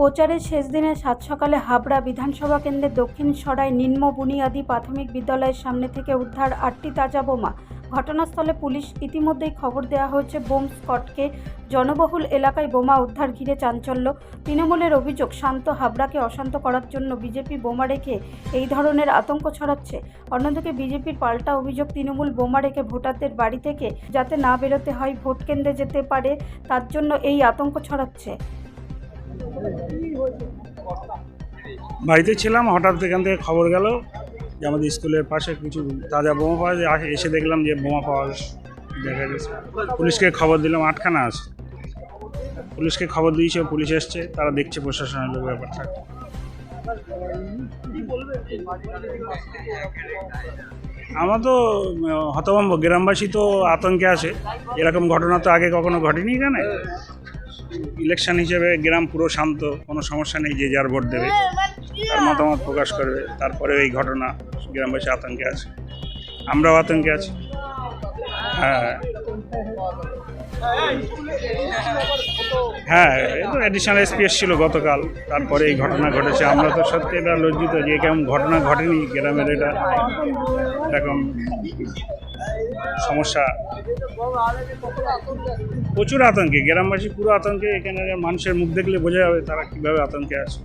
প্রচারের শেষ দিনে সাত সকালে হাবড়া বিধানসভা কেন্দ্রের দক্ষিণ সরাই নিম্ন বুনিয়াদী প্রাথমিক বিদ্যালয়ের সামনে থেকে উদ্ধার 8টি তাজা বোমা। ঘটনাস্থলে পুলিশ ইতিমধ্যেই খবর দেওয়া হয়েছে। বোম স্কোয়াডকে জনবহুল এলাকায় বোমা উদ্ধার ঘিরে চাঞ্চল্য। তৃণমূলের অভিযোগ, শান্ত হাবড়াকে অশান্ত করার জন্য বিজেপি বোমা রেখে এই ধরনের আতঙ্ক ছড়াচ্ছে। অন্যদিকে বিজেপির পাল্টা অভিযোগ, তৃণমূল বোমা রেখে ভোটারদের বাড়ি থেকে যাতে না বেরোতে হয়, ভোট কেন্দ্রে যেতে পারে, তার জন্য এই আতঙ্ক ছড়াচ্ছে। বাড়িতে ছিলাম, হঠাৎ এখান থেকে খবর গেল যে আমাদের স্কুলের পাশে কিছু তাজা বোমা পাওয়া যায়। এসে দেখলাম যে বোমা পাওয়া দেখা গেছে। পুলিশকে খবর দিলাম, 8খানা আছে। পুলিশকে খবর দিয়েছে, পুলিশ এসছে, তারা দেখছে প্রশাসনের লোক ব্যাপারটা। আমরা তো হতভম্ব, গ্রামবাসী তো আতঙ্কে আছে। এরকম ঘটনা তো আগে কখনো ঘটেনি এখানে। ইলেকশন হিসেবে গ্রাম পুরো শান্ত, কোনো সমস্যা নেই, যে যার ভোট দেবে, তার মতামত প্রকাশ করবে। তারপরে এই ঘটনা, গ্রামবাসী আতঙ্কে আছে, আমরাও আতঙ্কে আছি। হ্যাঁ, এটা অ্যাডিশনাল এসপি এসেছিল গতকাল, তারপরে এই ঘটনা ঘটেছে। আমরা তো সত্যি এটা লজ্জিত যে কেমন ঘটনা ঘটেনি গ্রামের। এটা এরকম সমস্যা, প্রচুর আতঙ্কে, গ্রামবাসী পুরো আতঙ্কে। এখানে মানুষের মুখ দেখলে বোঝা যাবে তারা কিভাবে আতঙ্কে আছে।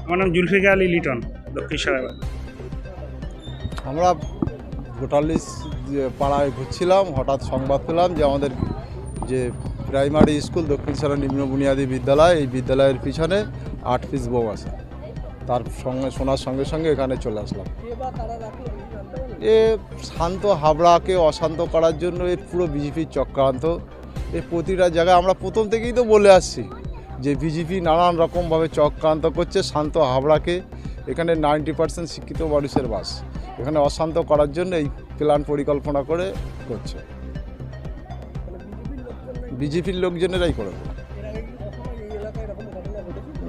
আমার নাম জুলফিকার আলী লিটন, দক্ষিণ সরাই। আমরা ভোটার লিস্ট পাড়ায় ঘুরছিলাম, হঠাৎ সংবাদ পেলাম যে আমাদের যে প্রাইমারি স্কুল দক্ষিণ সরাই নিম্ন বুনিয়াদী বিদ্যালয়, এই বিদ্যালয়ের পিছনে 8 পিস বোম আছে। তার সঙ্গে শোনার সঙ্গে সঙ্গে এখানে চলে আসলাম। এ শান্ত হাবড়াকে অশান্ত করার জন্য এ পুরো বিজেপির চক্রান্ত। এ প্রতিটা জায়গায় আমরা প্রথম থেকেই তো বলে আসছি যে বিজেপি নানান রকমভাবে চক্রান্ত করছে শান্ত হাবড়াকে। এখানে 90% শিক্ষিত মানুষের বাস, এখানে অশান্ত করার জন্য এই প্ল্যান পরিকল্পনা করে করছে। বিজেপির লোকজনেরাই করে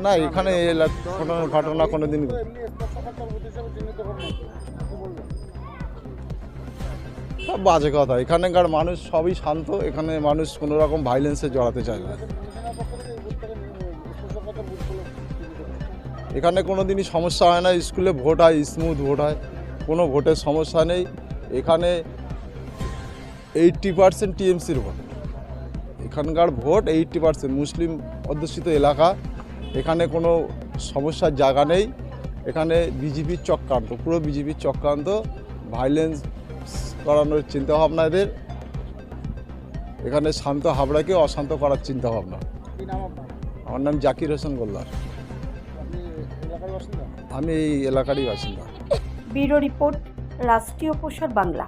না, এখানে কোনো ঘটনা কোনো দিন সব বাজে কথা। এখানকার মানুষ সবই শান্ত, এখানে মানুষ কোনো রকম ভাইলেন্সে জড়াতে চায় না। এখানে কোনো দিনই সমস্যা হয় না, স্কুলে ভোট হয়, স্মুথ ভোট হয়, কোনো ভোটের সমস্যা নেই। এখানে 80% টিএমসির ভোট, এখানকার ভোট 80%। মুসলিম অধ্যুষিত এলাকা, এখানে কোনো সমস্যার জায়গা নেই। এখানে বিজেপির চক্রান্ত, পুরো বিজেপির চক্রান্ত, ভাইলেন্স করানোর চিন্তাভাবনা এদের। এখানে শান্ত হাবড়াকে অশান্ত করার চিন্তাভাবনা। আমার নাম জাকির হোসেন গোল্লার, আমি এই এলাকারই বাসিন্দা। ব্যুরো রিপোর্ট, রাষ্ট্রীয় প্রসার বাংলা।